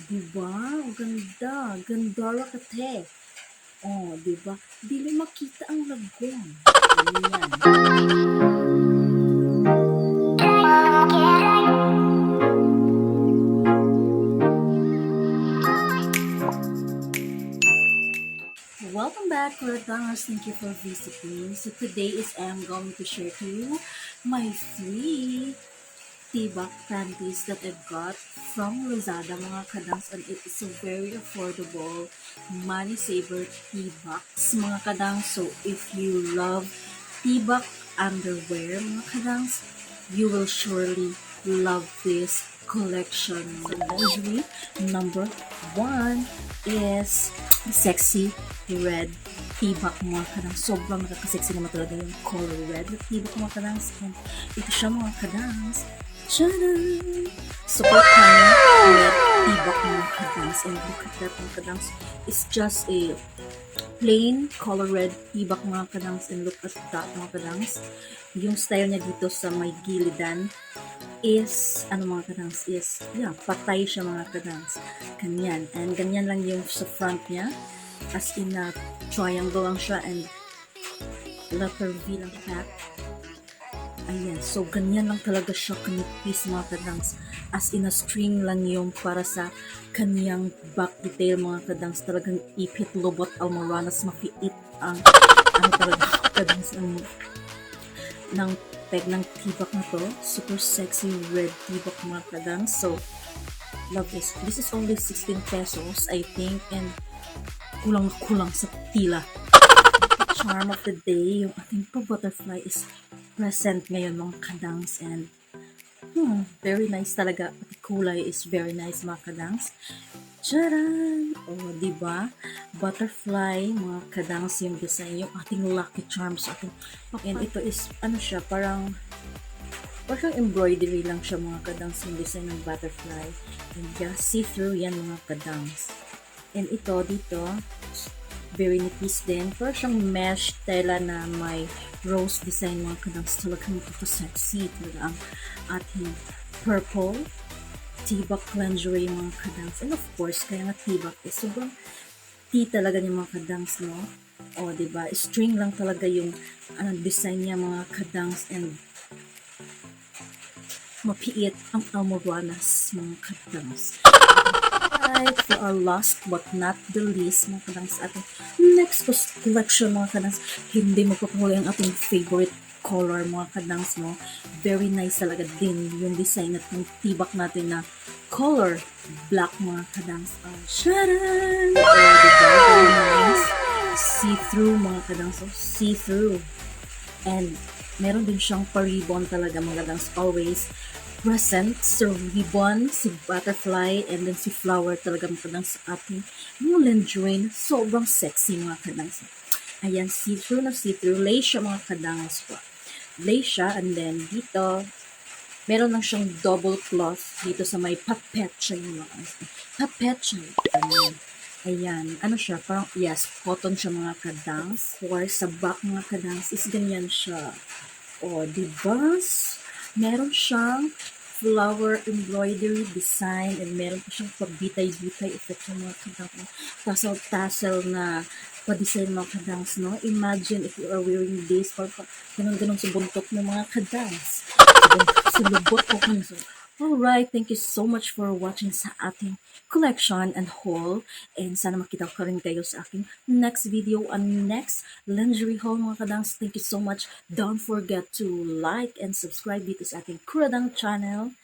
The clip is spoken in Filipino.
Diba? Ang ganda. Gandara kate. Oh, diba? Dili makita ang lagom. Ganyan. Welcome back, Kuradangerz. Thank you for visiting. So today I'm going to share to you my three tibak panties that I got from Lazada, mga kadangs, and it is a very affordable, money saver tibaks, mga kadangs. So if you love tibak underwear, mga kadangs, you will surely love this collection. So lingerie number one is sexy red tibak, mga kadangs. Sobrang nakakasexy naman talaga yung color red na tibak, mga kadangs. And ito siya, mga kadangs. Tcharam! Super tiny red tibak, mga kadangs. And look at that, mga kadangs. It's just a plain color red tibak, mga kadangs. And look at that, mga kadangs. Yung style niya dito sa may gilidan is, mga kadangs, is, patay siya, mga kadangs. Ganyan. And ganyan lang yung sa front niya. As in a triangle lang siya and letter V lang siya. Ayan. So, ganyan lang talaga siya kanipis, mga kadangs. As in a string lang yung para sa kanyang back detail, mga kadangs. Talagang ipit, lobot, almoranas, mapiit ang talaga kadangs ng peg ng tibak na to. Super sexy red tibak, mga kadangs. So, love this. This is only 16 pesos, I think, and kulang sa tila. The charm of the day, yung ating pa-butterfly is present ngayon, mga kadangs, and very nice talaga. Pati kulay is very nice, mga kadangs. Charan! O, diba? Butterfly, mga kadangs, yung design, yung ating lucky charms. And ito is, siya, parang embroidery lang siya, mga kadangs, yung design ng butterfly. And see-through yan, mga kadangs. And ito, dito, very nipis din. Pero siyang mesh tela na may rose design, mga kadangs. Talagang sexy talaga ang ating purple tibak lingerie, mga kadangs. And of course, kaya nga tibak is sobrang tea talaga niya, mga kadangs, no? O, diba? String lang talaga yung design niya, mga kadangs. And mapiit ang almoranas, mga kadangs. Right, for our last but not the least, mga kadangs, ating next collection, mga kadangs, hindi magpapahuli ang ating favorite color, mga kadangs, no? Very nice talaga din yung design at yung tibak natin na color black, mga kadangs. Sharan! Very nice. See-through, mga kadangs. So, see-through. And meron din siyang pa-ribbon talaga, mga kadangs, always present sa ribbon, si butterfly, and then si flower talaga, mga kadangs, sa ating mga lingerie na sobrang sexy, mga kadangs. Ayan, see-through na see-through. Lace siya, mga kadangs. Lace siya, and then dito, meron lang siyang double cloth dito sa may papet siya, yung mga papet siya. Ayan, siya, parang, yes, cotton siya, mga kadangs. Or sa back, mga kadangs, is ganyan siya. O, diba? Meron siyang flower embroidery design, and meron pa siyang pabitay-bitay effect ng mga kadangs. Tassel-tassel na pa-design, mga kadangs, no? Imagine if you are wearing this, parang ganun-ganun sa buntot ng mga kadangs. Sa lubot ko kung so. Alright, thank you so much for watching sa ating collection and haul. And sana makita ko rin kayo sa aking next video and next lingerie haul, mga kadangs. Thank you so much. Don't forget to like and subscribe dito sa ating Kuradangerz channel.